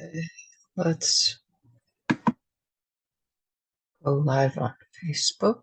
Okay, let's go live on Facebook.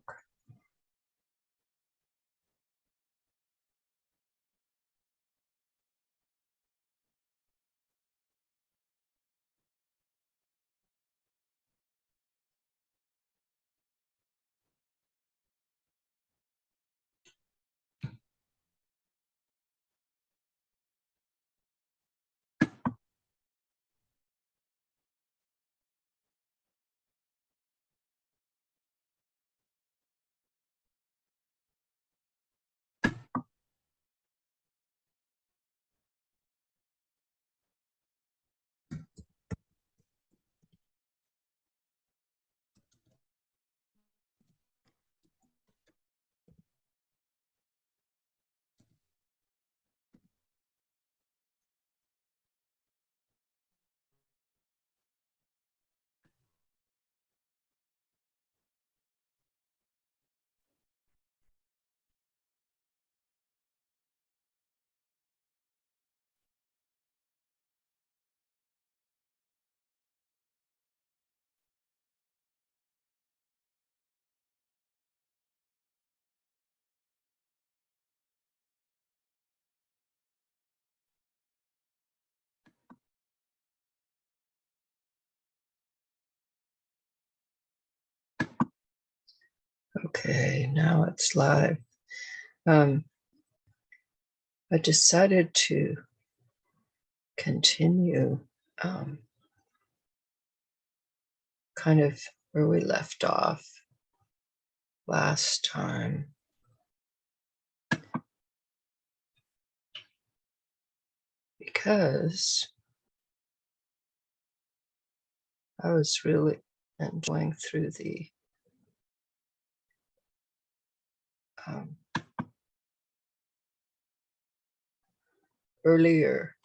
Okay, now it's live. I decided to continue kind of where we left off last time. Because I was really enjoying through the earlier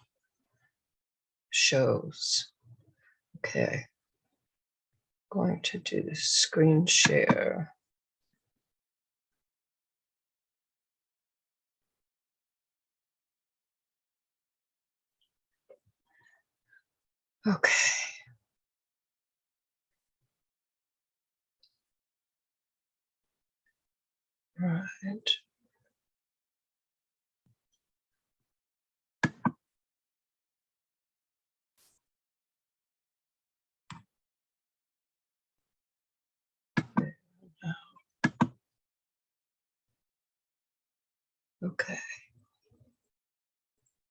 shows. Okay, going to do screen share. Okay. Right. Okay.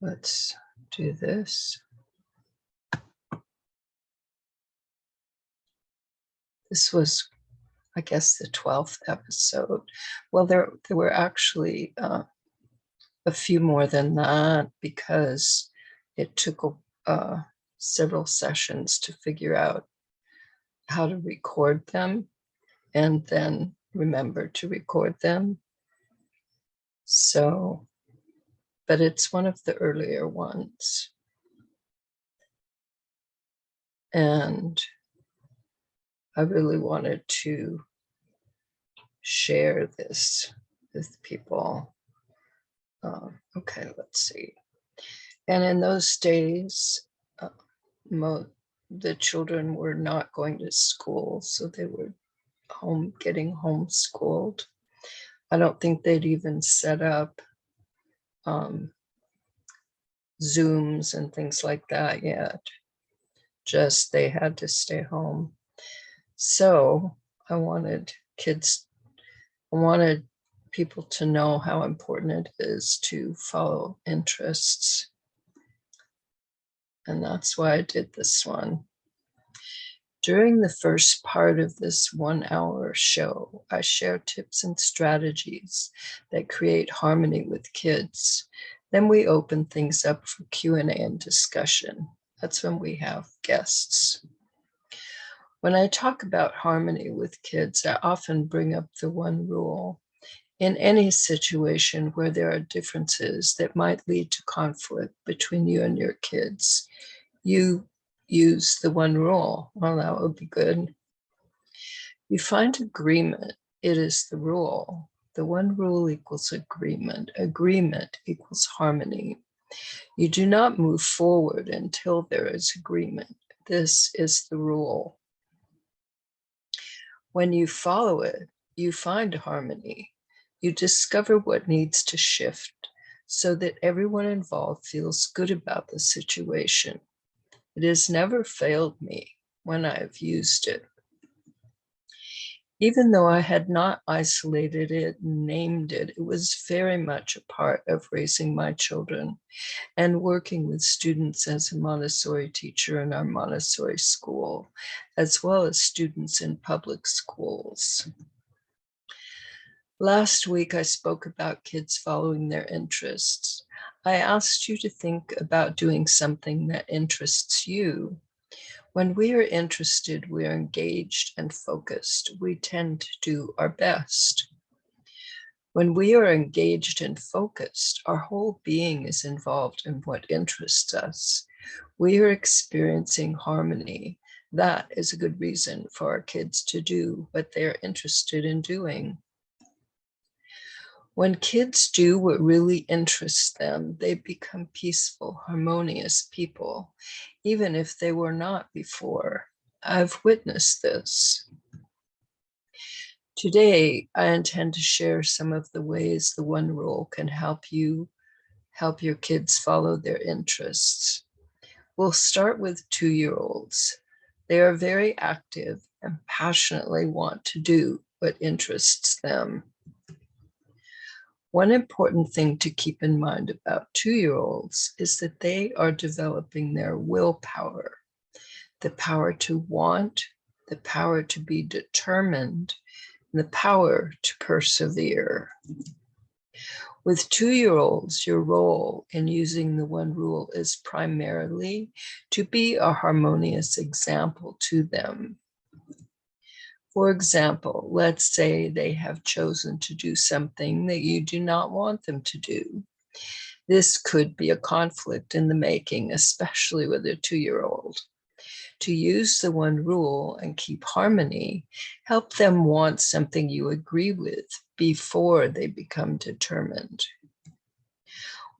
Let's do this. This was, I guess, the 12th episode. Well, there were actually a few more than that because it took several sessions to figure out how to record them and then remember to record them. So, but it's one of the earlier ones. And I really wanted to share this with people. Okay, let's see. And in those days, the children were not going to school, so they were getting homeschooled. I don't think they'd even set up Zooms and things like that yet. Just they had to stay home. So I wanted people to know how important it is to follow interests. And that's why I did this one. During the first part of this 1-hour show, I share tips and strategies that create harmony with kids. Then we open things up for Q&A and discussion. That's when we have guests. When I talk about harmony with kids, I often bring up the one rule. In any situation where there are differences that might lead to conflict between you and your kids, you use the one rule. Well, that would be good. You find agreement. It is the rule. The one rule equals agreement. Agreement equals harmony. You do not move forward until there is agreement. This is the rule. When you follow it, you find harmony. You discover what needs to shift so that everyone involved feels good about the situation. It has never failed me when I have used it. Even though I had not isolated it and named it, it was very much a part of raising my children and working with students as a Montessori teacher in our Montessori school, as well as students in public schools. Last week, I spoke about kids following their interests. I asked you to think about doing something that interests you. When we are interested, we are engaged and focused. We tend to do our best. When we are engaged and focused, our whole being is involved in what interests us. We are experiencing harmony. That is a good reason for our kids to do what they're interested in doing. When kids do what really interests them, they become peaceful, harmonious people, even if they were not before. I've witnessed this. Today, I intend to share some of the ways the One Rule can help you help your kids follow their interests. We'll start with 2-year-olds. They are very active and passionately want to do what interests them. One important thing to keep in mind about 2-year-olds is that they are developing their willpower, the power to want, the power to be determined, and the power to persevere. With 2-year-olds, your role in using the One Rule is primarily to be a harmonious example to them. For example, let's say they have chosen to do something that you do not want them to do. This could be a conflict in the making, especially with a 2-year-old. To use the One Rule and keep harmony, help them want something you agree with before they become determined.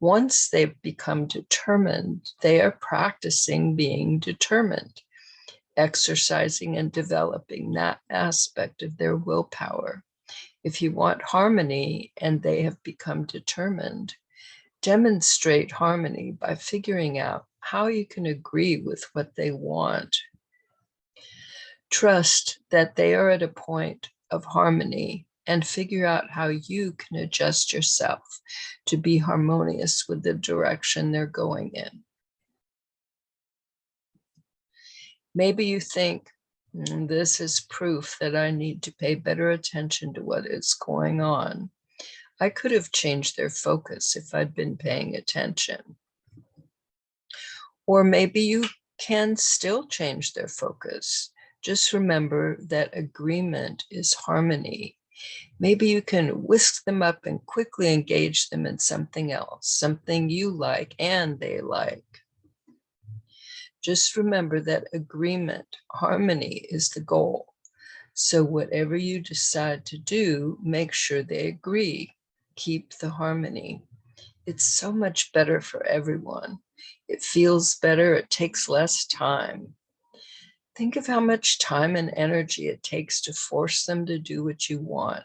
Once they've become determined, they are practicing being determined, exercising and developing that aspect of their willpower. If you want harmony and they have become determined, demonstrate harmony by figuring out how you can agree with what they want. Trust that they are at a point of harmony and figure out how you can adjust yourself to be harmonious with the direction they're going in. Maybe you think, this is proof that I need to pay better attention to what is going on. I could have changed their focus if I'd been paying attention. Or maybe you can still change their focus. Just remember that agreement is harmony. Maybe you can whisk them up and quickly engage them in something else, something you like and they like. Just remember that agreement, harmony is the goal. So whatever you decide to do, make sure they agree. Keep the harmony. It's so much better for everyone. It feels better. It takes less time. Think of how much time and energy it takes to force them to do what you want.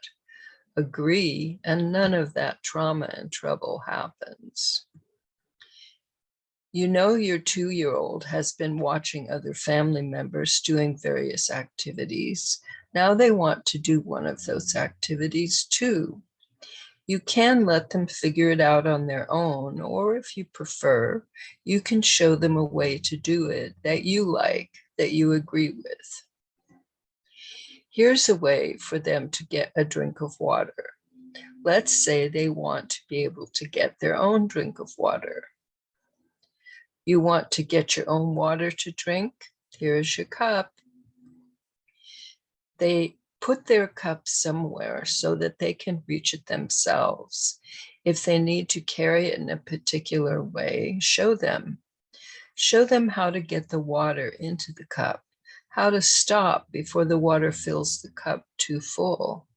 Agree, and none of that trauma and trouble happens. You know your 2-year-old has been watching other family members doing various activities. Now they want to do one of those activities too. You can let them figure it out on their own, or if you prefer, you can show them a way to do it that you like, that you agree with. Here's a way for them to get a drink of water. Let's say they want to be able to get their own drink of water. You want to get your own water to drink? Here's your cup. They put their cup somewhere so that they can reach it themselves. If they need to carry it in a particular way, show them. Show them how to get the water into the cup, how to stop before the water fills the cup too full.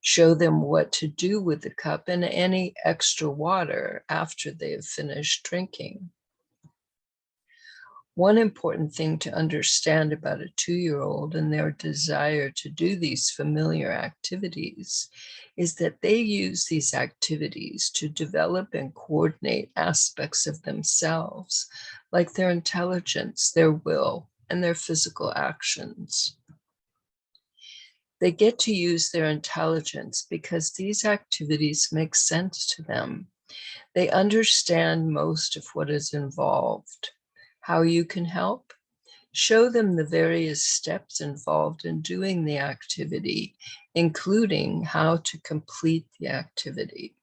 Show them what to do with the cup and any extra water after they have finished drinking. One important thing to understand about a 2-year-old and their desire to do these familiar activities is that they use these activities to develop and coordinate aspects of themselves, like their intelligence, their will, and their physical actions. They get to use their intelligence because these activities make sense to them. They understand most of what is involved. How you can help? Show them the various steps involved in doing the activity, including how to complete the activity.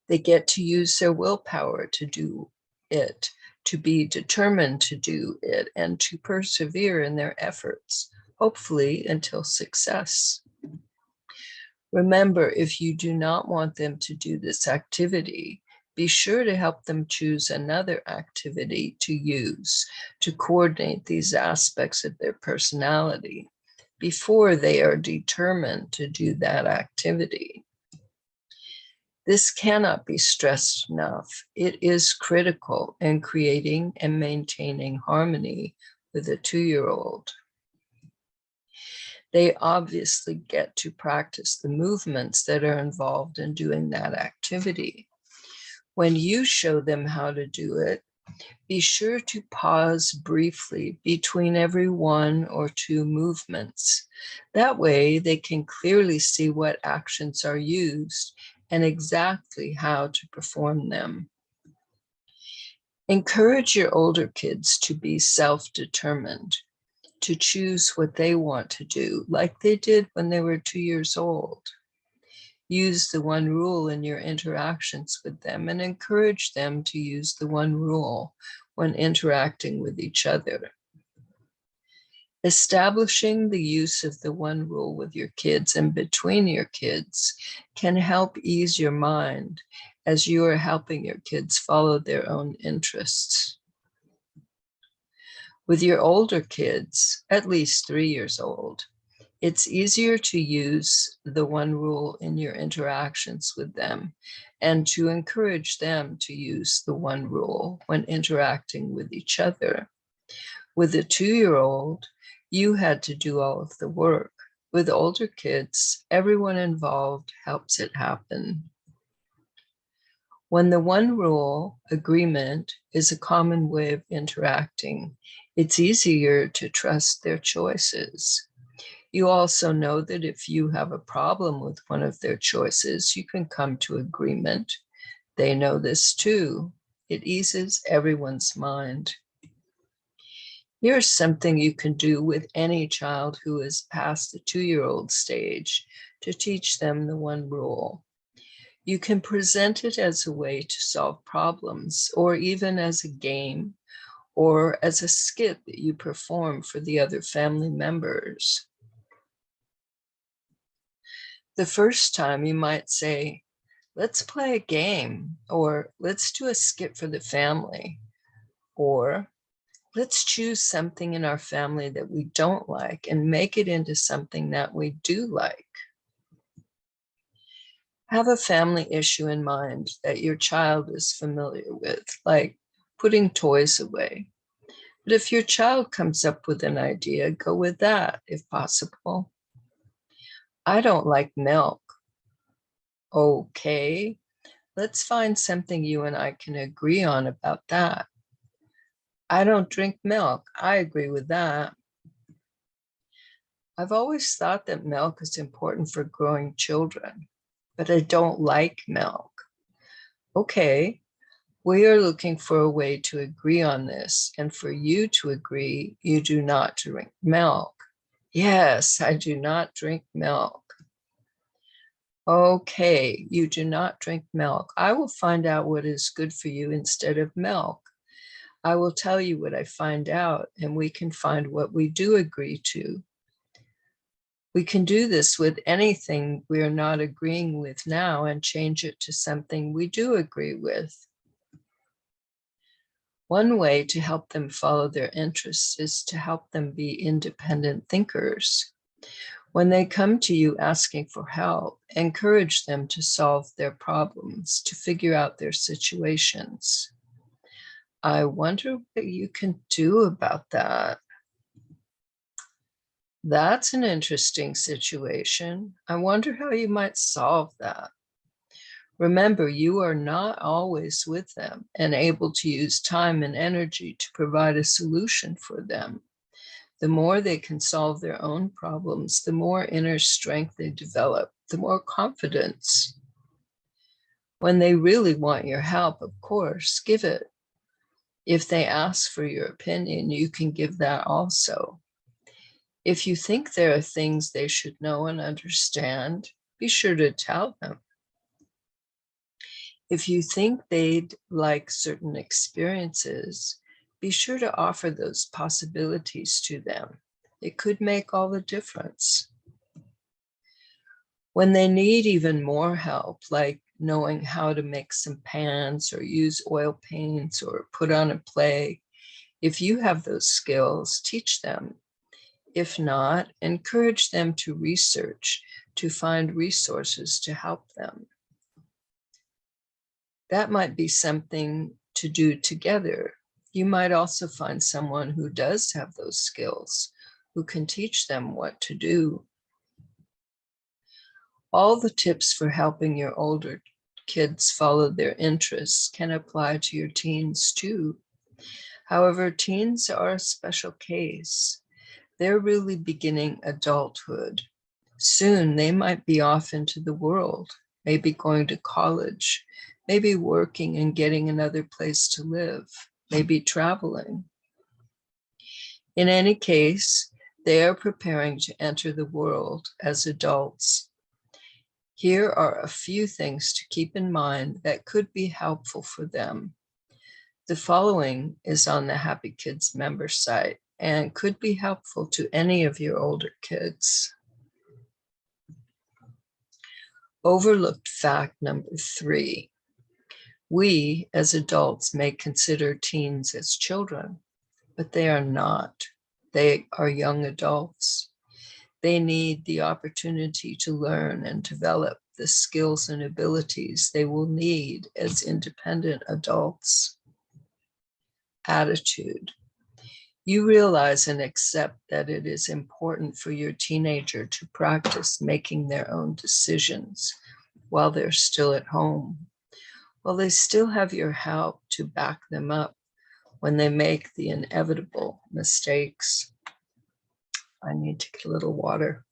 They get to use their willpower to do it, to be determined to do it, and to persevere in their efforts, hopefully until success. Remember, if you do not want them to do this activity, be sure to help them choose another activity to use to coordinate these aspects of their personality before they are determined to do that activity. This cannot be stressed enough. It is critical in creating and maintaining harmony with a 2-year-old. They obviously get to practice the movements that are involved in doing that activity. When you show them how to do it, be sure to pause briefly between every 1 or 2 movements. That way, they can clearly see what actions are used and exactly how to perform them. Encourage your older kids to be self-determined, to choose what they want to do, like they did when they were 2 years old. Use the one rule in your interactions with them and encourage them to use the one rule when interacting with each other. Establishing the use of the one rule with your kids and between your kids can help ease your mind as you are helping your kids follow their own interests. With your older kids, at least 3 years old, it's easier to use the one rule in your interactions with them and to encourage them to use the one rule when interacting with each other. With a 2-year-old, you had to do all of the work. With older kids, everyone involved helps it happen. When the one rule agreement is a common way of interacting, it's easier to trust their choices. You also know that if you have a problem with one of their choices, you can come to agreement. They know this too. It eases everyone's mind. Here's something you can do with any child who is past the 2-year-old stage to teach them the one rule. You can present it as a way to solve problems, or even as a game, or as a skit that you perform for the other family members. The first time you might say, let's play a game, or let's do a skit for the family, or let's choose something in our family that we don't like and make it into something that we do like. Have a family issue in mind that your child is familiar with, like putting toys away. But if your child comes up with an idea, go with that if possible. I don't like milk. Okay, let's find something you and I can agree on about that. I don't drink milk. I agree with that. I've always thought that milk is important for growing children, but I don't like milk. Okay, we are looking for a way to agree on this, and for you to agree you do not drink milk. Yes, I do not drink milk. Okay, you do not drink milk. I will find out what is good for you instead of milk. I will tell you what I find out, and we can find what we do agree to. We can do this with anything we are not agreeing with now and change it to something we do agree with. One way to help them follow their interests is to help them be independent thinkers. When they come to you asking for help, encourage them to solve their problems, to figure out their situations. I wonder what you can do about that. That's an interesting situation. I wonder how you might solve that. Remember, you are not always with them and able to use time and energy to provide a solution for them. The more they can solve their own problems, the more inner strength they develop, the more confidence. When they really want your help, of course, give it. If they ask for your opinion, you can give that also. If you think there are things they should know and understand, be sure to tell them. If you think they'd like certain experiences, be sure to offer those possibilities to them. It could make all the difference. When they need even more help, like knowing how to make some pans or use oil paints or put on a play, if you have those skills, teach them. If not, encourage them to research, to find resources to help them. That might be something to do together. You might also find someone who does have those skills, who can teach them what to do. All the tips for helping your older kids follow their interests can apply to your teens too. However, teens are a special case. They're really beginning adulthood. Soon they might be off into the world, maybe going to college, maybe working and getting another place to live, maybe traveling. In any case, they are preparing to enter the world as adults. Here are a few things to keep in mind that could be helpful for them. The following is on the Happy Kids member site and could be helpful to any of your older kids. Overlooked fact number 3. We, as adults, may consider teens as children, but they are not. They are young adults. They need the opportunity to learn and develop the skills and abilities they will need as independent adults. Attitude. You realize and accept that it is important for your teenager to practice making their own decisions while they're still at home, while they still have your help to back them up when they make the inevitable mistakes. I need to get a little water.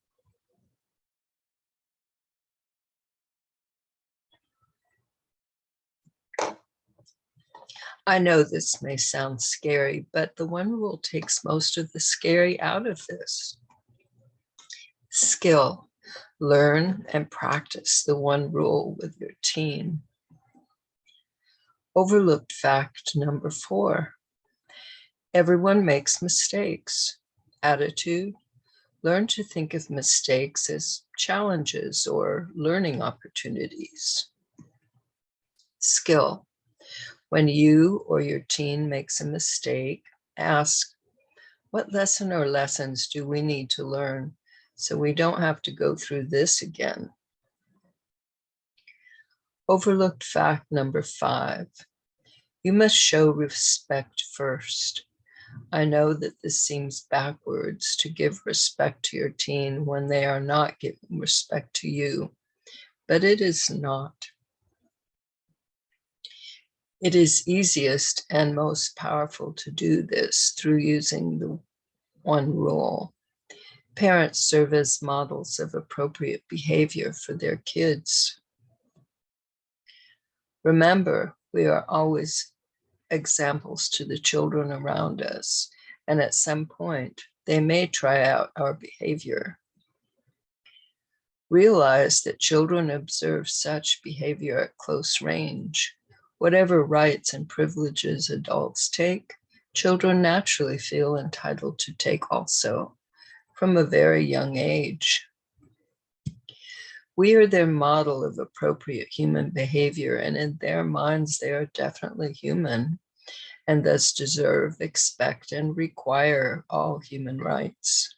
I know this may sound scary, but the one rule takes most of the scary out of this. Skill. Learn and practice the one rule with your teen. Overlooked fact number 4. Everyone makes mistakes. Attitude. Learn to think of mistakes as challenges or learning opportunities. Skill. When you or your teen makes a mistake, ask, what lesson or lessons do we need to learn so we don't have to go through this again? Overlooked fact number 5. You must show respect first. I know that this seems backwards to give respect to your teen when they are not giving respect to you, but it is not. It is easiest and most powerful to do this through using the one rule. Parents serve as models of appropriate behavior for their kids. Remember, we are always examples to the children around us, and at some point, they may try out our behavior. Realize that children observe such behavior at close range. Whatever rights and privileges adults take, children naturally feel entitled to take also, from a very young age. We are their model of appropriate human behavior, and in their minds, they are definitely human, and thus deserve, expect, and require all human rights.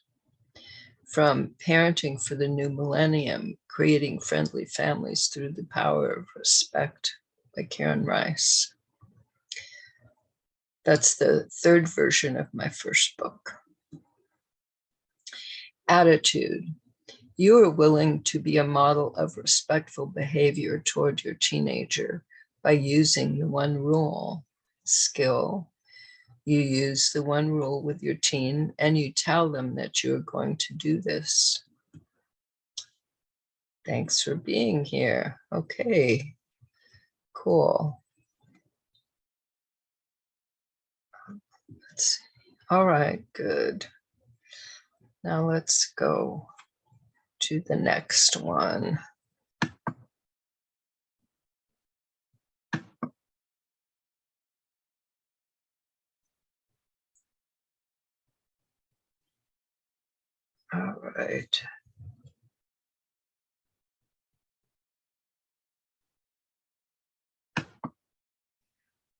from Parenting for the New Millennium, Creating Friendly Families Through the Power of Respect by Karen Ryce. That's the third version of my first book. Attitude. You are willing to be a model of respectful behavior toward your teenager by using the one rule. Skill. You use the one rule with your teen and you tell them that you are going to do this. Thanks for being here. Okay, cool. Let's see. All right, good. Now let's go to the next one. All right.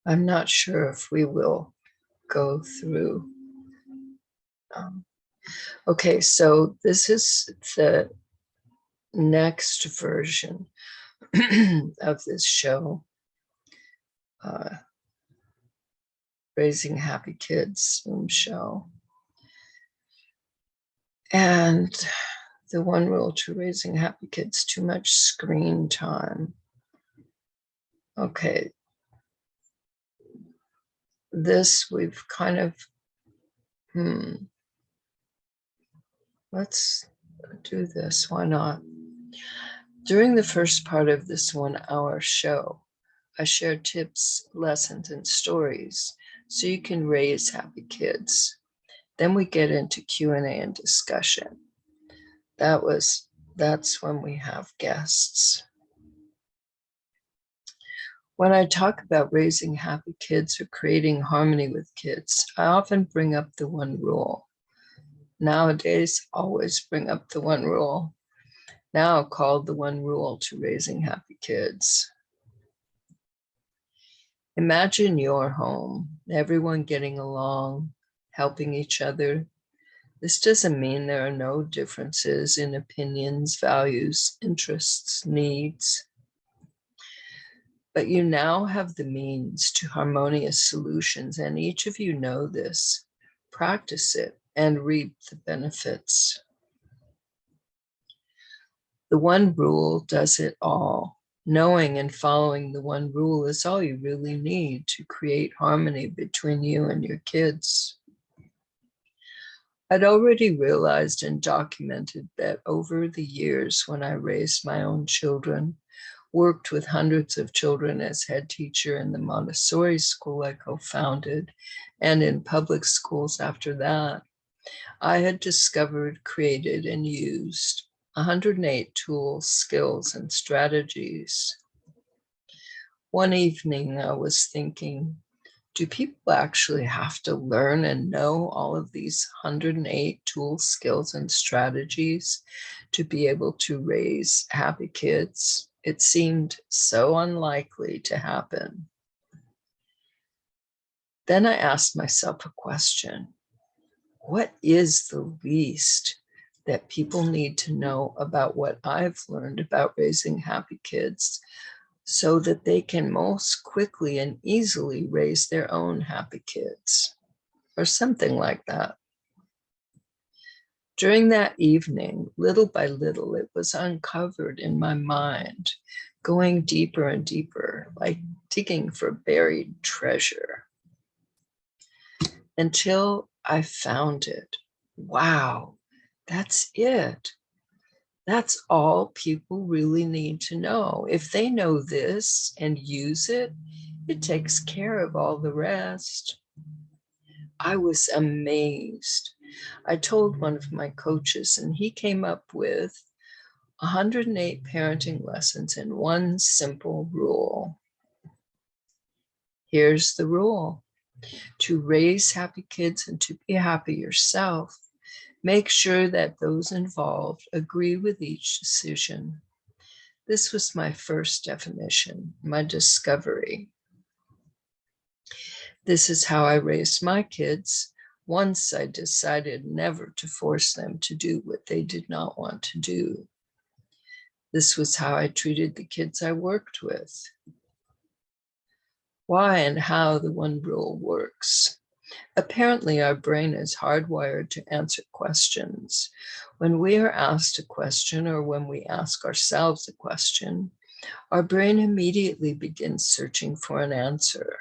I'm not sure if we will go through. Okay, so this is the next version of this show, Raising Happy Kids Zoom show. And the one rule to raising happy kids, too much screen time. Okay. This we've kind of, let's do this, why not? During the first part of this 1 hour show, I share tips, lessons, and stories so you can raise happy kids. Then we get into Q&A and discussion. That's when we have guests. When I talk about raising happy kids or creating harmony with kids, I often bring up the one rule. Nowadays, always bring up the one rule, now called the one rule to raising happy kids. Imagine your home, everyone getting along, helping each other. This doesn't mean there are no differences in opinions, values, interests, needs. But you now have the means to harmonious solutions, and each of you know this. Practice it and reap the benefits. The one rule does it all. Knowing and following the one rule is all you really need to create harmony between you and your kids. I'd already realized and documented that over the years when I raised my own children, worked with hundreds of children as head teacher in the Montessori school I co-founded, and in public schools after that, I had discovered, created, and used 108 tools, skills, and strategies. One evening I was thinking, do people actually have to learn and know all of these 108 tools, skills, and strategies to be able to raise happy kids? It seemed so unlikely to happen. Then I asked myself a question. What is the least that people need to know about what I've learned about raising happy kids so that they can most quickly and easily raise their own happy kids, or something like that? During that evening, little by little, it was uncovered in my mind, going deeper and deeper, like digging for buried treasure, until I found it. Wow, that's it. That's all people really need to know. If they know this and use it, it takes care of all the rest. I was amazed. I told one of my coaches, and he came up with 108 parenting lessons and one simple rule. Here's the rule. To raise happy kids and to be happy yourself, make sure that those involved agree with each decision. This was my first definition, my discovery. This is how I raised my kids. Once I decided never to force them to do what they did not want to do. This was how I treated the kids I worked with. Why and how the one rule works. Apparently, our brain is hardwired to answer questions. When we are asked a question or when we ask ourselves a question, our brain immediately begins searching for an answer.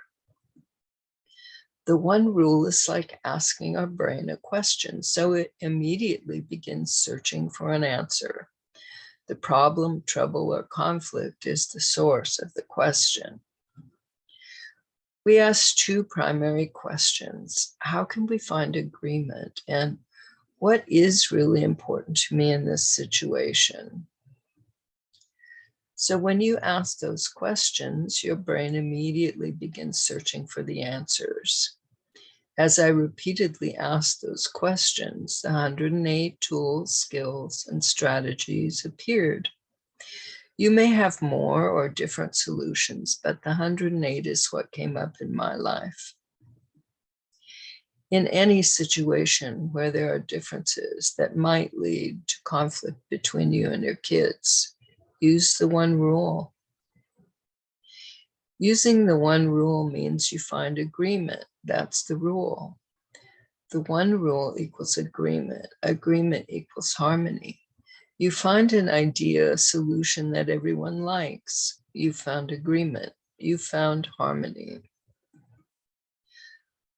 The one rule is like asking our brain a question, so it immediately begins searching for an answer. The problem, trouble, or conflict is the source of the question. We ask two primary questions. How can we find agreement? And what is really important to me in this situation? So when you ask those questions, your brain immediately begins searching for the answers. As I repeatedly asked those questions, the 108 tools, skills, and strategies appeared. You may have more or different solutions, but the 108 is what came up in my life. In any situation where there are differences that might lead to conflict between you and your kids, use the one rule. Using the one rule means you find agreement. That's the rule. The one rule equals agreement. Agreement equals harmony. You find an idea, a solution that everyone likes. You found agreement. You found harmony.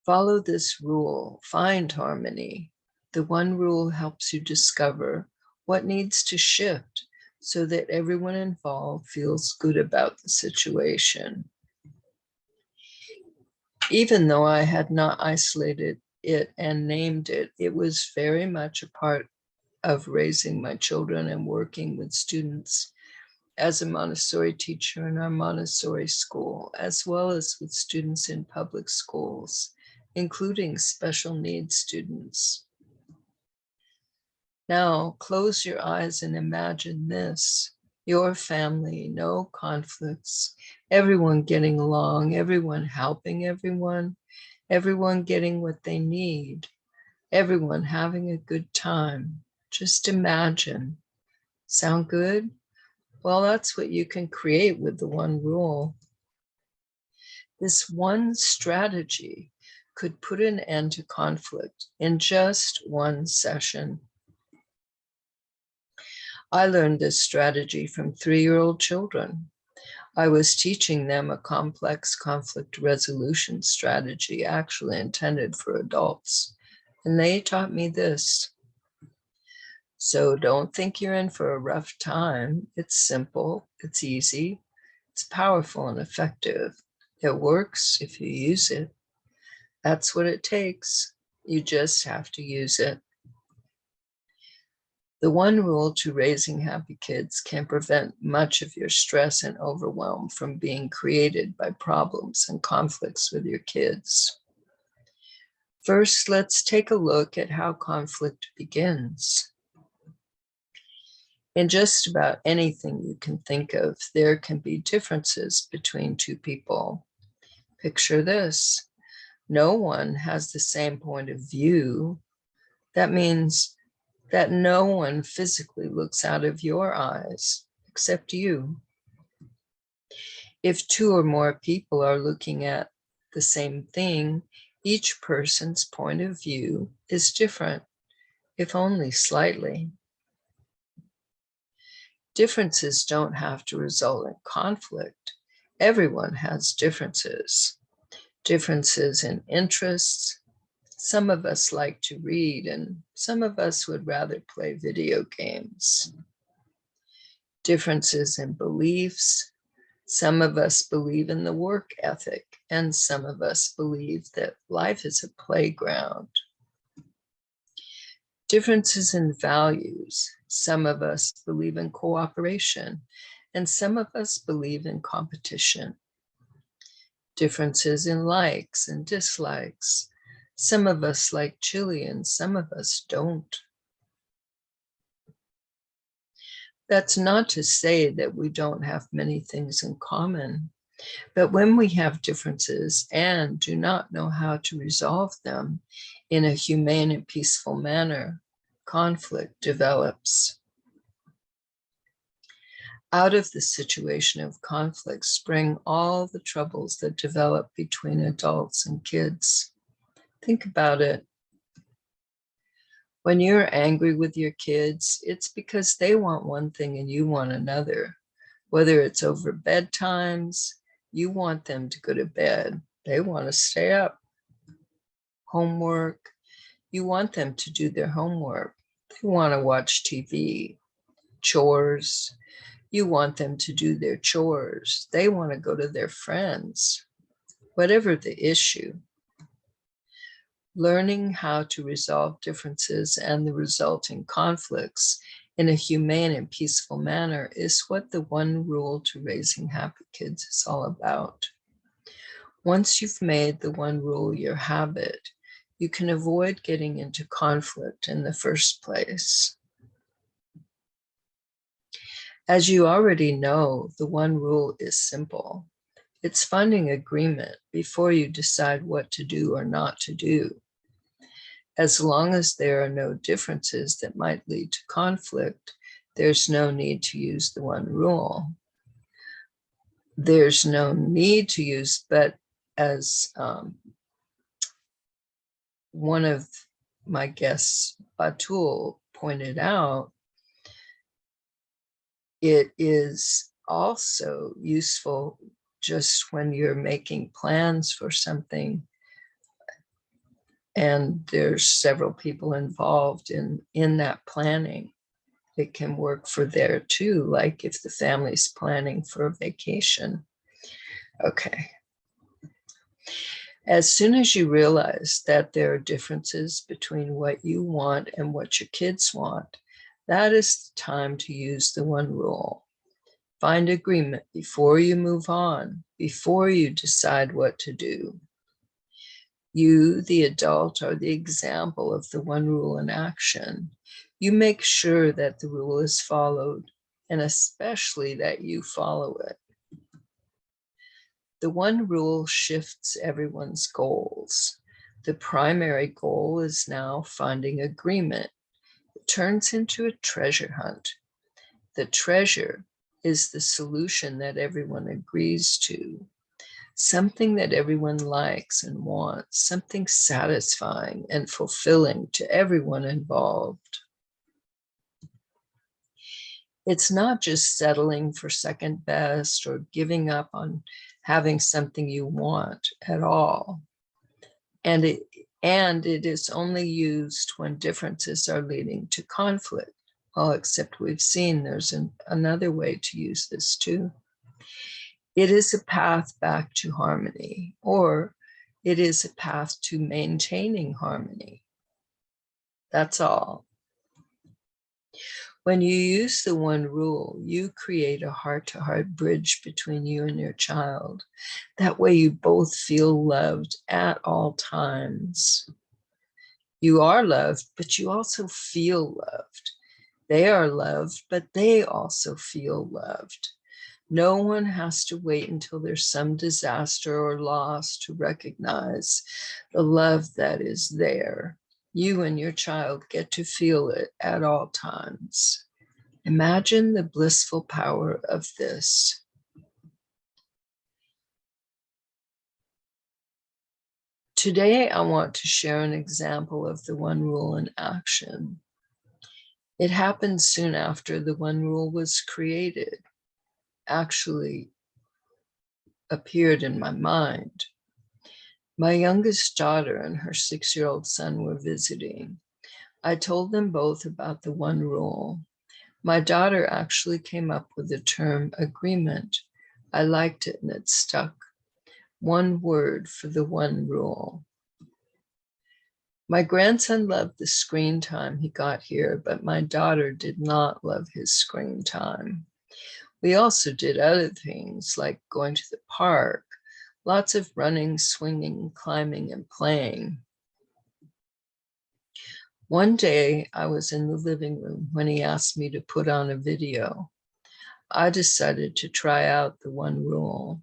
Follow this rule. Find harmony. The one rule helps you discover what needs to shift so that everyone involved feels good about the situation. Even though I had not isolated it and named it, it was very much a part of raising my children and working with students as a Montessori teacher in our Montessori school, as well as with students in public schools, including special needs students. Now, close your eyes and imagine this. Your family, no conflicts, everyone getting along, everyone helping everyone getting what they need, everyone having a good time. Just imagine. Sound good? Well, that's what you can create with the one rule. This one strategy could put an end to conflict in just one session. I learned this strategy from 3-year-old children. I was teaching them a complex conflict resolution strategy actually intended for adults, and they taught me this. So don't think you're in for a rough time. It's simple, it's easy, it's powerful and effective. It works if you use it. That's what it takes. You just have to use it. The one rule to raising happy kids can prevent much of your stress and overwhelm from being created by problems and conflicts with your kids. First, let's take a look at how conflict begins. In just about anything you can think of, there can be differences between two people. Picture this. No one has the same point of view. That means that no one physically looks out of your eyes except you. If two or more people are looking at the same thing, each person's point of view is different, if only slightly. Differences don't have to result in conflict. Everyone has differences. Differences in interests. Some of us like to read, and some of us would rather play video games. Differences in beliefs. Some of us believe in the work ethic, and some of us believe that life is a playground. Differences in values. Some of us believe in cooperation, and some of us believe in competition. Differences in likes and dislikes. Some of us like chili and some of us don't. That's not to say that we don't have many things in common. But when we have differences and do not know how to resolve them in a humane and peaceful manner, conflict develops. Out of the situation of conflict spring all the troubles that develop between adults and kids. Think about it. When you're angry with your kids, it's because they want one thing and you want another. Whether it's over bedtimes, you want them to go to bed. They want to stay up. Homework, you want them to do their homework. They want to watch TV. Chores, you want them to do their chores. They want to go to their friends. Whatever the issue, learning how to resolve differences and the resulting conflicts in a humane and peaceful manner is what the one rule to raising happy kids is all about. Once you've made the one rule your habit, you can avoid getting into conflict in the first place. As you already know, the one rule is simple. It's finding agreement before you decide what to do or not to do. As long as there are no differences that might lead to conflict, there's no need to use the one rule. There's no need to use, but as one of my guests, Batul, pointed out, it is also useful just when you're making plans for something and there's several people involved in that planning. It can work for there too, like if the family's planning for a vacation. Okay. As soon as you realize that there are differences between what you want and what your kids want, that is the time to use the one rule. Find agreement before you move on, before you decide what to do. You, the adult, are the example of the one rule in action. You make sure that the rule is followed, and especially that you follow it. The one rule shifts everyone's goals. The primary goal is now finding agreement. It turns into a treasure hunt. The treasure is the solution that everyone agrees to. Something that everyone likes and wants, something satisfying and fulfilling to everyone involved. It's not just settling for second best or giving up on having something you want at all. And it is only used when differences are leading to conflict. Well, except we've seen there's another way to use this too. It is a path back to harmony, or it is a path to maintaining harmony. That's all. When you use the one rule, you create a heart-to-heart bridge between you and your child. That way you both feel loved at all times. You are loved, but you also feel loved. They are loved, but they also feel loved. No one has to wait until there's some disaster or loss to recognize the love that is there. You and your child get to feel it at all times. Imagine the blissful power of this. Today, I want to share an example of the one rule in action. It happened soon after the one rule was created. Actually appeared in my mind. My youngest daughter and her 6-year-old son were visiting. I told them both about the one rule. My daughter actually came up with the term agreement. I liked it and it stuck. One word for the one rule. My grandson loved the screen time he got here, but my daughter did not love his screen time. We also did other things like going to the park, lots of running, swinging, climbing, and playing. One day I was in the living room when he asked me to put on a video. I decided to try out the one rule.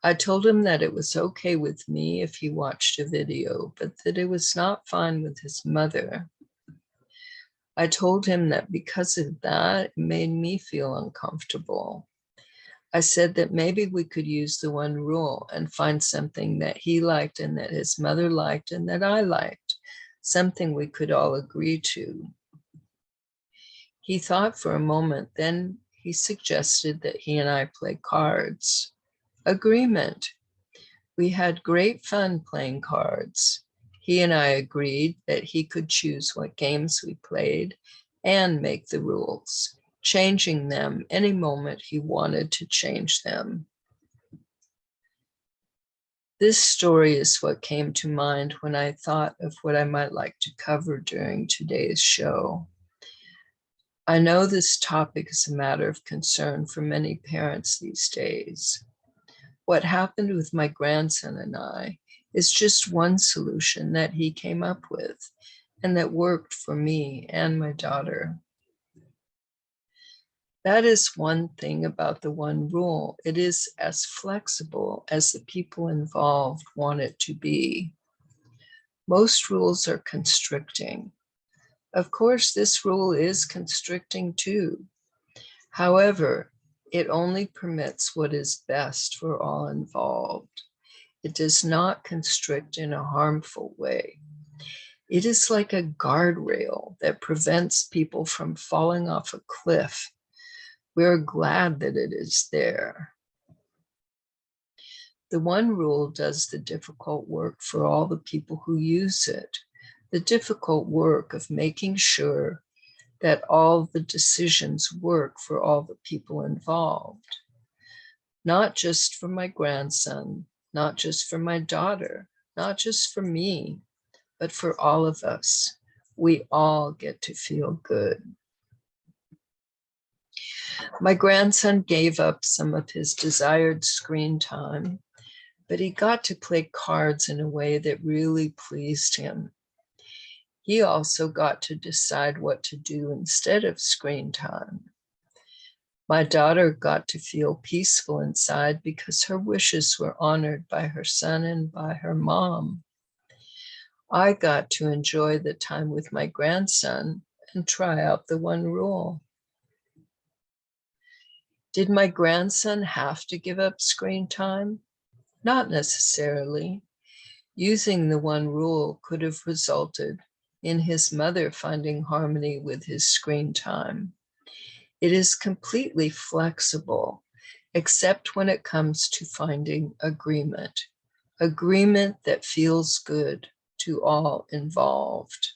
I told him that it was okay with me if he watched a video, but that it was not fine with his mother. I told him that because of that, it made me feel uncomfortable. I said that maybe we could use the one rule and find something that he liked and that his mother liked and that I liked, something we could all agree to. He thought for a moment, then he suggested that he and I play cards. Agreement. We had great fun playing cards. He and I agreed that he could choose what games we played and make the rules, changing them any moment he wanted to change them. This story is what came to mind when I thought of what I might like to cover during today's show. I know this topic is a matter of concern for many parents these days. What happened with my grandson and I is just one solution that he came up with and that worked for me and my daughter. That is one thing about the one rule. It is as flexible as the people involved want it to be. Most rules are constricting. Of course, this rule is constricting too. However, it only permits what is best for all involved. It does not constrict in a harmful way. It is like a guardrail that prevents people from falling off a cliff. We're glad that it is there. The one rule does the difficult work for all the people who use it, the difficult work of making sure that all the decisions work for all the people involved. Not just for my grandson, not just for my daughter, not just for me, but for all of us. We all get to feel good. My grandson gave up some of his desired screen time, but he got to play cards in a way that really pleased him. He also got to decide what to do instead of screen time. My daughter got to feel peaceful inside because her wishes were honored by her son and by her mom. I got to enjoy the time with my grandson and try out the one rule. Did my grandson have to give up screen time? Not necessarily. Using the one rule could have resulted in his mother finding harmony with his screen time. It is completely flexible, except when it comes to finding agreement that feels good to all involved.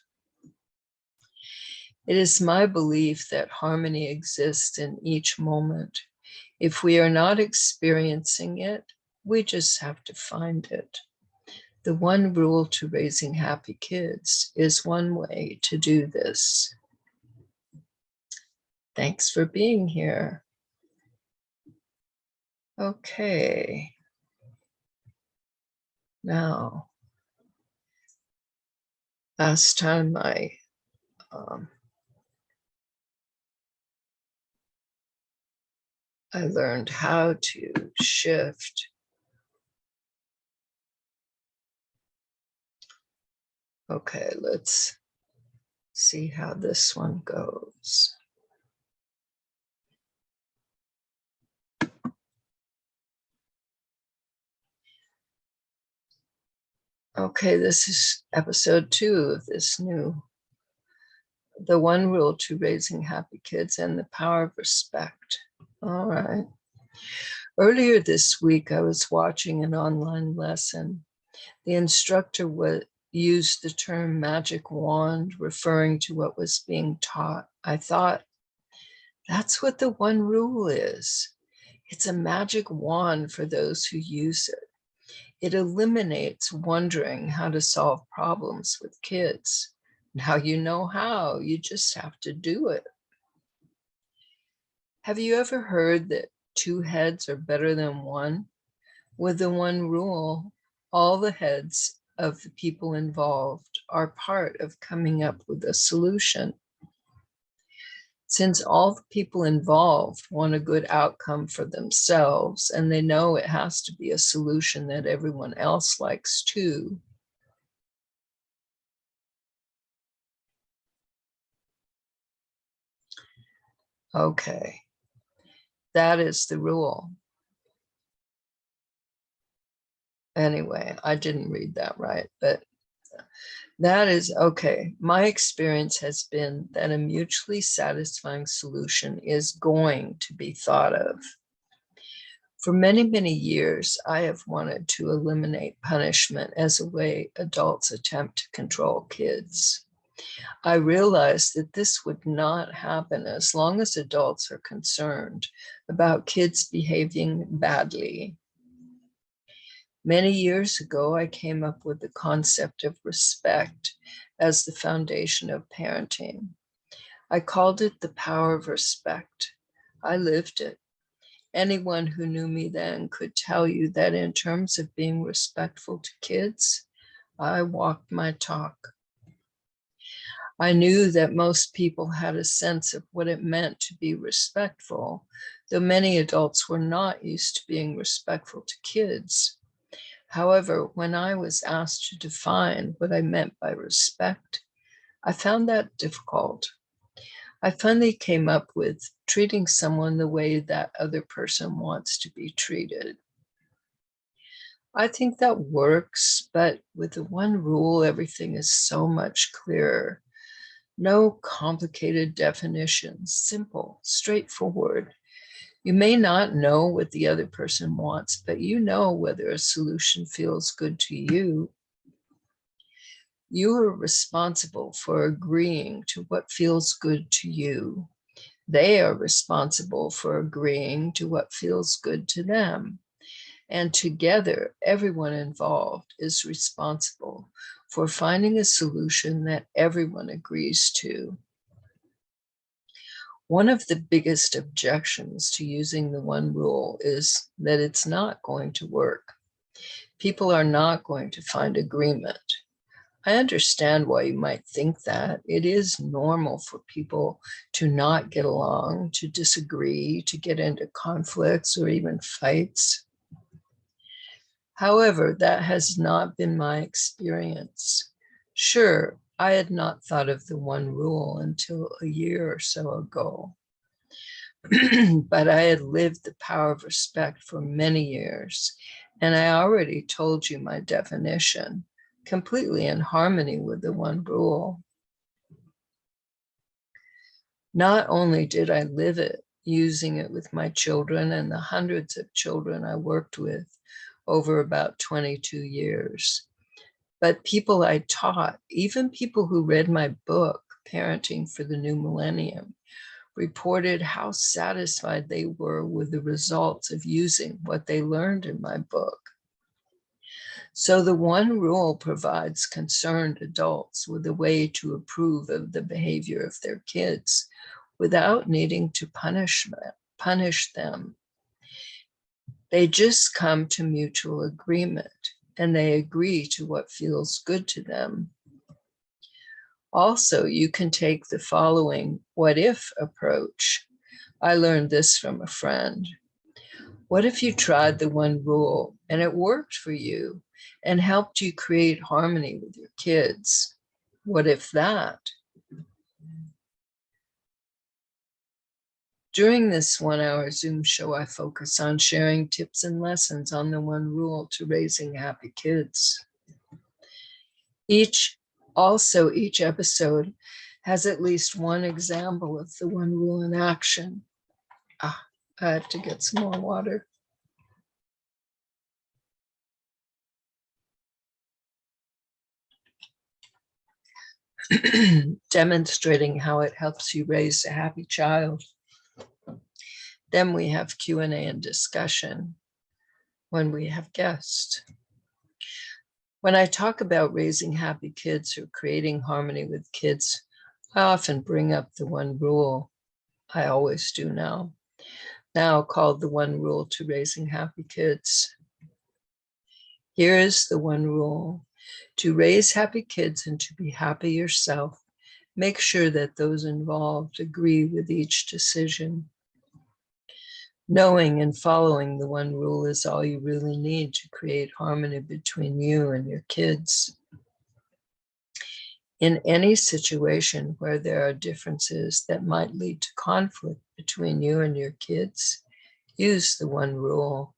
It is my belief that harmony exists in each moment. If we are not experiencing it, we just have to find it. The one rule to raising happy kids is one way to do this. Thanks for being here. Okay. Now, last time I learned how to shift. Okay, let's see how this one goes. Okay, this is episode 2 of this new, The One Rule to Raising Happy Kids and the Power of Respect. All right. Earlier this week, I was watching an online lesson. The instructor used the term magic wand, referring to what was being taught. I thought, that's what the one rule is. It's a magic wand for those who use it. It eliminates wondering how to solve problems with kids. Now you know how, you just have to do it. Have you ever heard that 2 heads are better than 1? With the one rule, all the heads of the people involved are part of coming up with a solution. Since all the people involved want a good outcome for themselves, and they know it has to be a solution that everyone else likes too. Okay, that is the rule. Anyway, I didn't read that right, but that is okay. My experience has been that a mutually satisfying solution is going to be thought of. For many, many years, I have wanted to eliminate punishment as a way adults attempt to control kids. I realized that this would not happen as long as adults are concerned about kids behaving badly. Many years ago, I came up with the concept of respect as the foundation of parenting. I called it the power of respect. I lived it. Anyone who knew me then could tell you that in terms of being respectful to kids, I walked my talk. I knew that most people had a sense of what it meant to be respectful, though many adults were not used to being respectful to kids. However, when I was asked to define what I meant by respect, I found that difficult. I finally came up with treating someone the way that other person wants to be treated. I think that works, but with the one rule, everything is so much clearer. No complicated definitions, simple, straightforward. You may not know what the other person wants, but you know whether a solution feels good to you. You are responsible for agreeing to what feels good to you. They are responsible for agreeing to what feels good to them. And together, everyone involved is responsible for finding a solution that everyone agrees to. One of the biggest objections to using the one rule is that it's not going to work. People are not going to find agreement. I understand why you might think that. It is normal for people to not get along, to disagree, to get into conflicts or even fights. However, that has not been my experience. Sure, I had not thought of the one rule until a year or so ago. But I had lived the power of respect for many years, and I already told you my definition, completely in harmony with the one rule. Not only did I live it, using it with my children and the hundreds of children I worked with over about 22 years, but people I taught, even people who read my book, Parenting for the New Millennium, reported how satisfied they were with the results of using what they learned in my book. So the one rule provides concerned adults with a way to approve of the behavior of their kids without needing to punish them. They just come to mutual agreement and they agree to what feels good to them. Also, you can take the following what if approach. I learned this from a friend. What if you tried the one rule and it worked for you and helped you create harmony with your kids? What if that? During this 1-hour Zoom show, I focus on sharing tips and lessons on the one rule to raising happy kids. Each episode has at least one example of the one rule in action. I have to get some more water. Demonstrating how it helps you raise a happy child. Then we have Q&A and discussion when we have guests. When I talk about raising happy kids or creating harmony with kids, I often bring up the one rule. I always do now called the one rule to raising happy kids. Here is the one rule. To raise happy kids and to be happy yourself, Make sure that those involved agree with each decision. Knowing and following the one rule is all you really need to create harmony between you and your kids. In any situation where there are differences that might lead to conflict between you and your kids, use the one rule.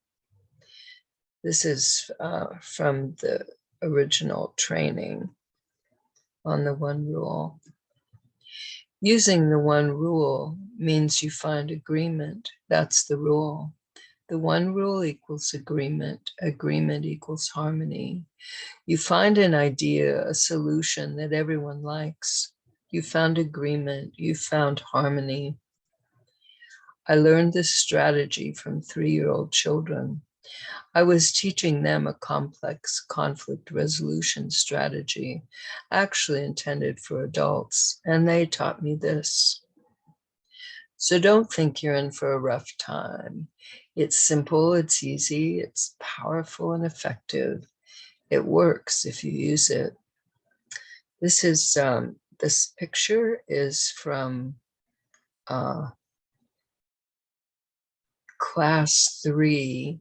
This is from the original training on the one rule. Using the one rule means you find agreement. That's the rule. The one rule equals agreement. Agreement equals harmony. You find an idea, a solution that everyone likes. You found agreement. You found harmony. I learned this strategy from 3-year-old children. I was teaching them a complex conflict resolution strategy, actually intended for adults, and they taught me this. So don't think you're in for a rough time. It's simple, it's easy, it's powerful and effective. It works if you use it. This picture is from class 3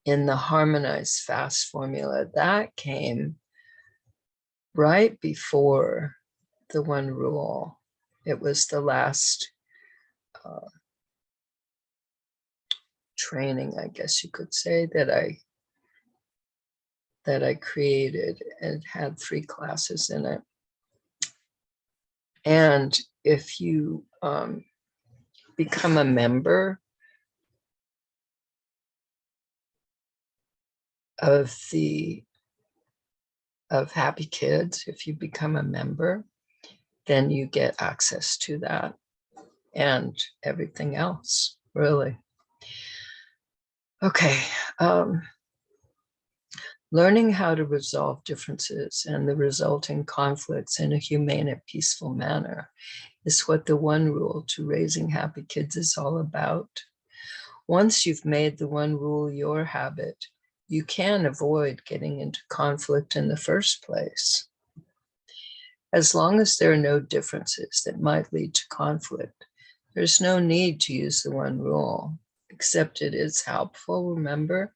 in the harmonized fast formula. That came right before the one rule. It was the last training, I guess you could say, that I created, and it had 3 classes in it. And if you become a member of Happy Kids, if you become a member, then you get access to that and everything else, really. Okay. Learning how to resolve differences and the resulting conflicts in a humane and peaceful manner is what the one rule to raising happy kids is all about. Once you've made the one rule your habit, you can avoid getting into conflict in the first place. As long as there are no differences that might lead to conflict, there's no need to use the one rule, except it is helpful. Remember,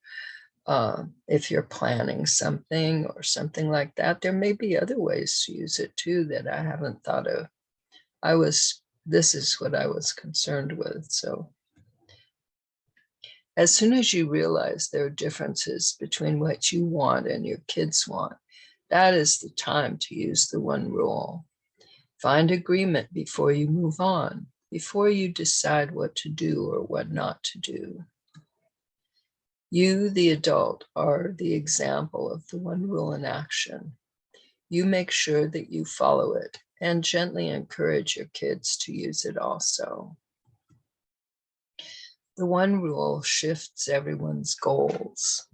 if you're planning something or something like that, there may be other ways to use it too that I haven't thought of. This is what I was concerned with. So as soon as you realize there are differences between what you want and your kids want, that is the time to use the one rule. Find agreement before you move on, before you decide what to do or what not to do. You, the adult, are the example of the one rule in action. You make sure that you follow it and gently encourage your kids to use it also. The one rule shifts everyone's goals.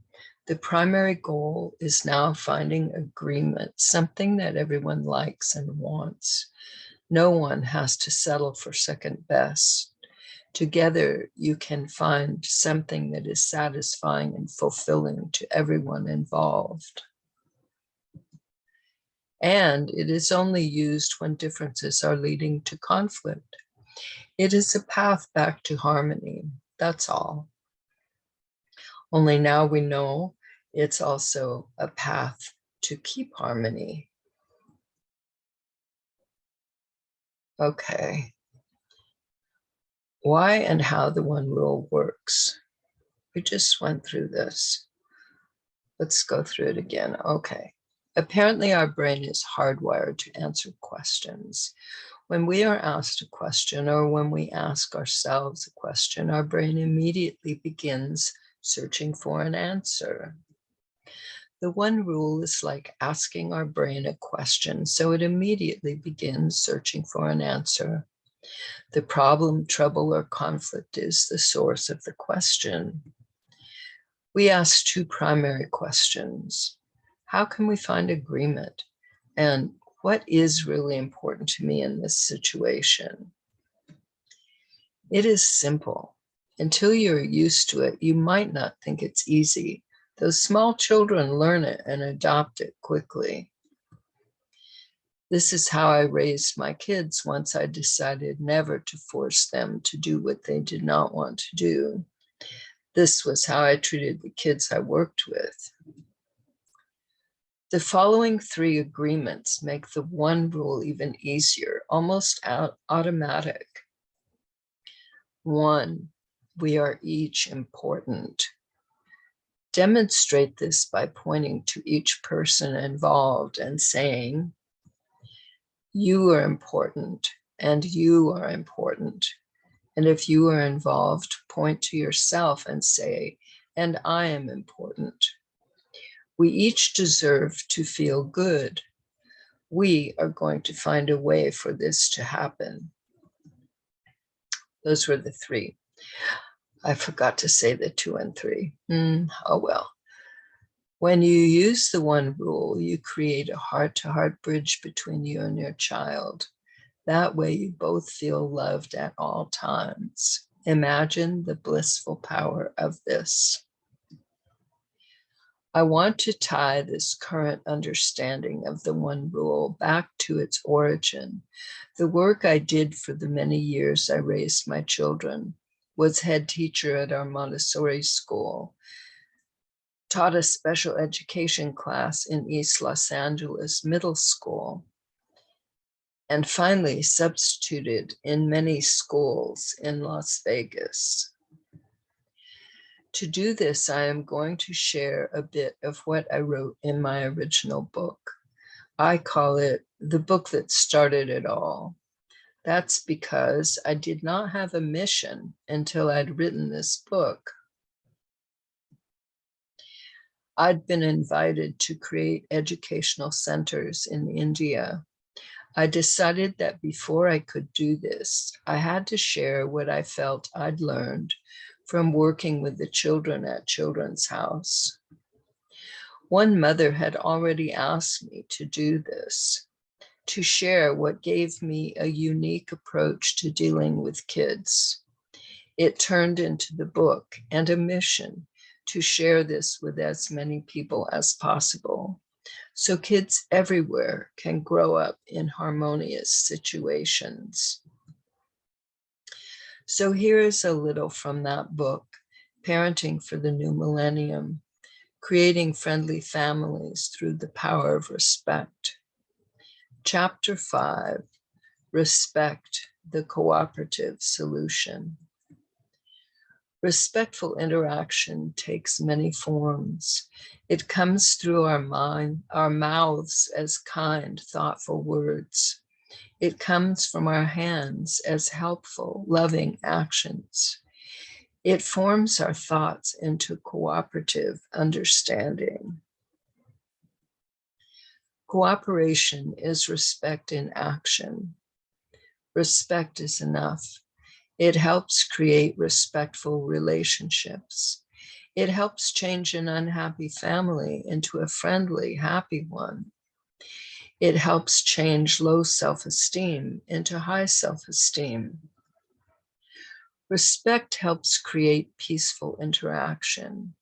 The primary goal is now finding agreement, something that everyone likes and wants. No one has to settle for second best. Together, you can find something that is satisfying and fulfilling to everyone involved. And it is only used when differences are leading to conflict. It is a path back to harmony, that's all. Only now we know it's also a path to keep harmony. Okay. Why and how the one rule works. We just went through this. Let's go through it again. Okay. Apparently our brain is hardwired to answer questions. When we are asked a question or when we ask ourselves a question, our brain immediately begins searching for an answer. The one rule is like asking our brain a question, so it immediately begins searching for an answer. The problem, trouble, or conflict is the source of the question. We ask 2 primary questions. How can we find agreement? And what is really important to me in this situation? It is simple. Until you're used to it, you might not think it's easy. Those small children learn it and adopt it quickly. This is how I raised my kids once I decided never to force them to do what they did not want to do. This was how I treated the kids I worked with. The following 3 agreements make the one rule even easier, almost automatic. 1, we are each important. Demonstrate this by pointing to each person involved and saying, you are important and you are important. And if you are involved, point to yourself and say, and I am important. We each deserve to feel good. We are going to find a way for this to happen. Those were the 3. I forgot to say the 2 and 3. Oh well. When you use the one rule, you create a heart-to-heart bridge between you and your child. That way you both feel loved at all times. Imagine the blissful power of this. I want to tie this current understanding of the one rule back to its origin. The work I did for the many years I raised my children, was head teacher at our Montessori school, taught a special education class in East Los Angeles Middle School, and finally substituted in many schools in Las Vegas. To do this, I am going to share a bit of what I wrote in my original book. I call it the book that started it all. That's because I did not have a mission until I'd written this book. I'd been invited to create educational centers in India. I decided that before I could do this, I had to share what I felt I'd learned from working with the children at Children's House. One mother had already asked me to do this, to share what gave me a unique approach to dealing with kids. It turned into the book and a mission to share this with as many people as possible, so kids everywhere can grow up in harmonious situations. So here is a little from that book, Parenting for the New Millennium, Creating Friendly Families Through the Power of Respect. Chapter 5, Respect, the Cooperative Solution. Respectful interaction takes many forms. It comes through our mouths as kind, thoughtful words. It comes from our hands as helpful, loving actions. It forms our thoughts into cooperative understanding. Cooperation is respect in action. Respect is enough. It helps create respectful relationships. It helps change an unhappy family into a friendly, happy one. It helps change low self-esteem into high self-esteem. Respect helps create peaceful interaction.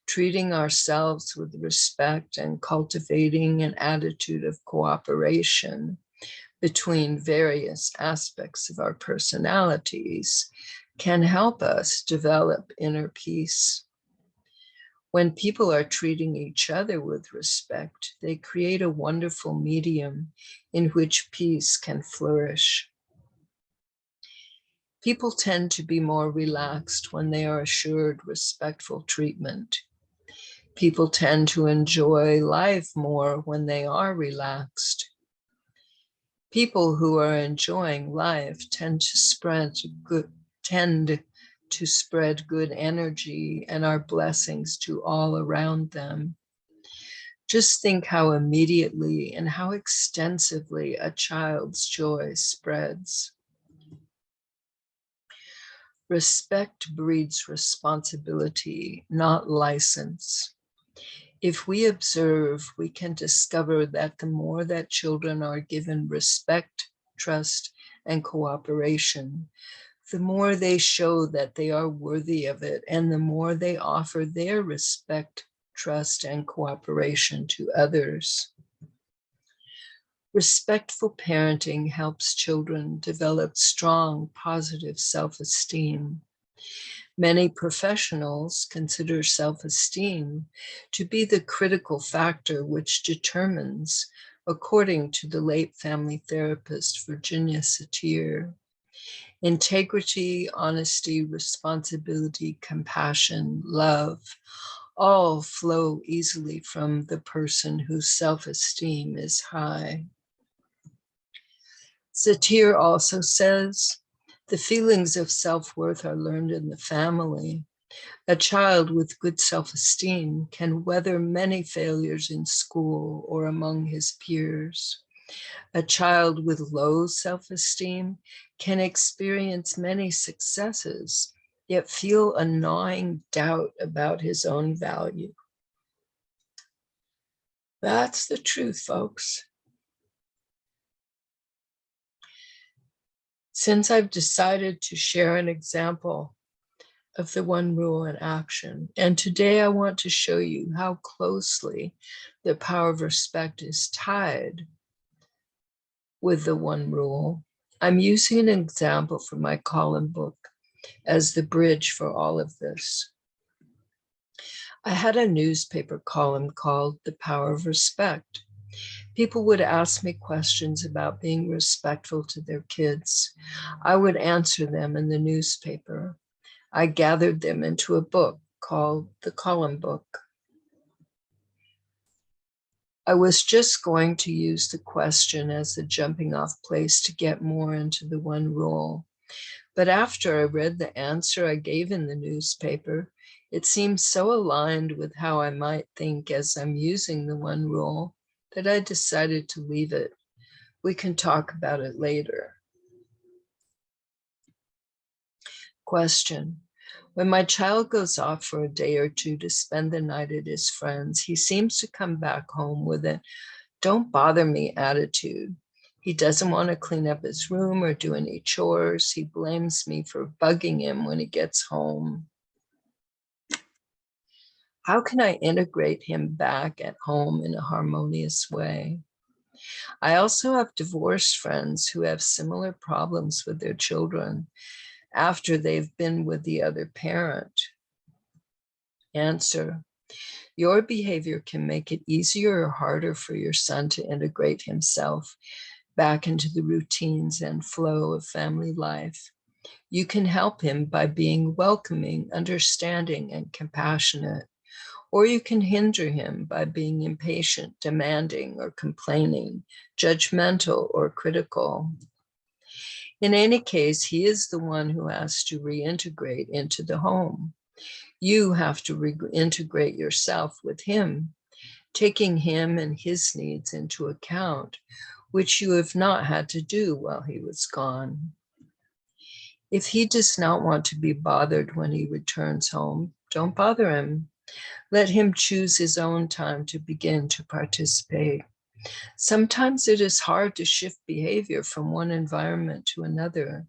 Treating ourselves with respect and cultivating an attitude of cooperation between various aspects of our personalities can help us develop inner peace. When people are treating each other with respect, they create a wonderful medium in which peace can flourish. People tend to be more relaxed when they are assured respectful treatment. People tend to enjoy life more when they are relaxed. People who are enjoying life tend to spread good energy and our blessings to all around them. Just think how immediately and how extensively a child's joy spreads. Respect breeds responsibility, not license. If we observe, we can discover that the more that children are given respect, trust, and cooperation, the more they show that they are worthy of it, and the more they offer their respect, trust, and cooperation to others. Respectful parenting helps children develop strong, positive self-esteem. Many professionals consider self-esteem to be the critical factor which determines, according to the late family therapist Virginia Satir, integrity, honesty, responsibility, compassion, love, all flow easily from the person whose self-esteem is high. Satir also says, the feelings of self-worth are learned in the family. A child with good self-esteem can weather many failures in school or among his peers. A child with low self-esteem can experience many successes, yet feel a gnawing doubt about his own value. That's the truth, folks. Since I've decided to share an example of the one rule in action, and today I want to show you how closely the power of respect is tied with the one rule, I'm using an example from my column book as the bridge for all of this. I had a newspaper column called The Power of Respect. People would ask me questions about being respectful to their kids. I would answer them in the newspaper. I gathered them into a book called The Column Book. I was just going to use the question as the jumping off place to get more into the one rule. But after I read the answer I gave in the newspaper, it seemed so aligned with how I might think as I'm using the one rule that I decided to leave it. We can talk about it later. Question. When my child goes off for a day or two to spend the night at his friends, he seems to come back home with a "don't bother me" attitude. He doesn't want to clean up his room or do any chores. He blames me for bugging him when he gets home. How can I integrate him back at home in a harmonious way? I also have divorced friends who have similar problems with their children after they've been with the other parent. Answer. Your behavior can make it easier or harder for your son to integrate himself back into the routines and flow of family life. You can help him by being welcoming, understanding, and compassionate, or you can hinder him by being impatient, demanding, or complaining, judgmental, or critical. In any case, he is the one who has to reintegrate into the home. You have to reintegrate yourself with him, taking him and his needs into account, which you have not had to do while he was gone. If he does not want to be bothered when he returns home, don't bother him. Let him choose his own time to begin to participate. Sometimes it is hard to shift behavior from one environment to another.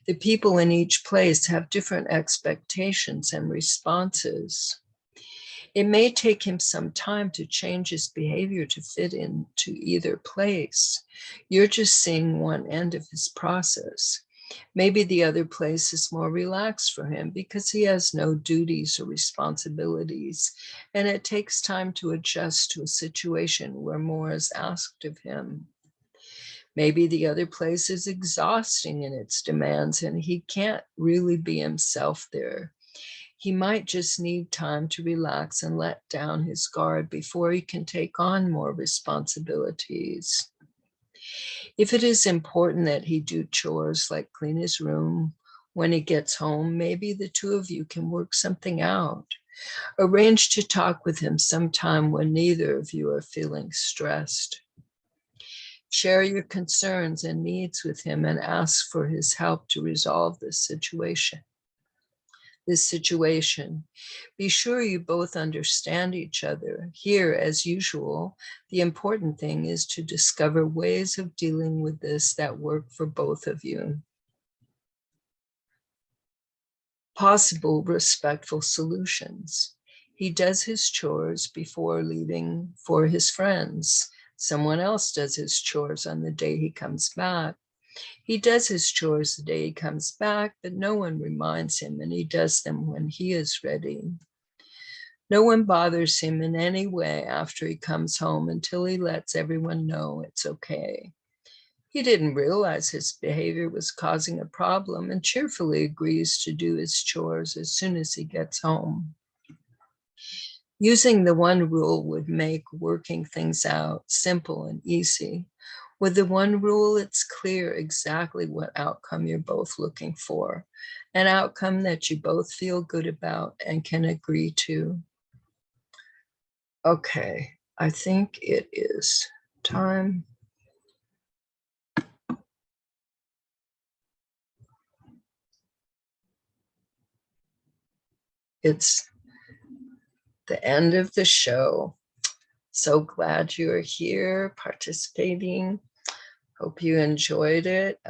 The people in each place have different expectations and responses. It may take him some time to change his behavior to fit into either place. You're just seeing one end of his process. Maybe the other place is more relaxed for him because he has no duties or responsibilities, and it takes time to adjust to a situation where more is asked of him. Maybe the other place is exhausting in its demands and he can't really be himself there. He might just need time to relax and let down his guard before he can take on more responsibilities. If it is important that he do chores like clean his room when he gets home, maybe the two of you can work something out. Arrange to talk with him sometime when neither of you are feeling stressed. Share your concerns and needs with him and ask for his help to resolve this situation. Be sure you both understand each other. Here, as usual, the important thing is to discover ways of dealing with this that work for both of you. Possible respectful solutions. He does his chores before leaving for his friends. Someone else does his chores on the day he comes back. He does his chores the day he comes back, but no one reminds him, and he does them when he is ready. No one bothers him in any way after he comes home until he lets everyone know it's okay. He didn't realize his behavior was causing a problem and cheerfully agrees to do his chores as soon as he gets home. Using the one rule would make working things out simple and easy. With the one rule, it's clear exactly what outcome you're both looking for, an outcome that you both feel good about and can agree to. Okay, I think it is time. It's the end of the show. So glad you are here participating. Hope you enjoyed it.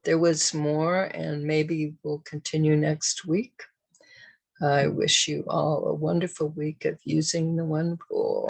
There was more, and maybe we'll continue next week. I wish you all a wonderful week of using the one rule.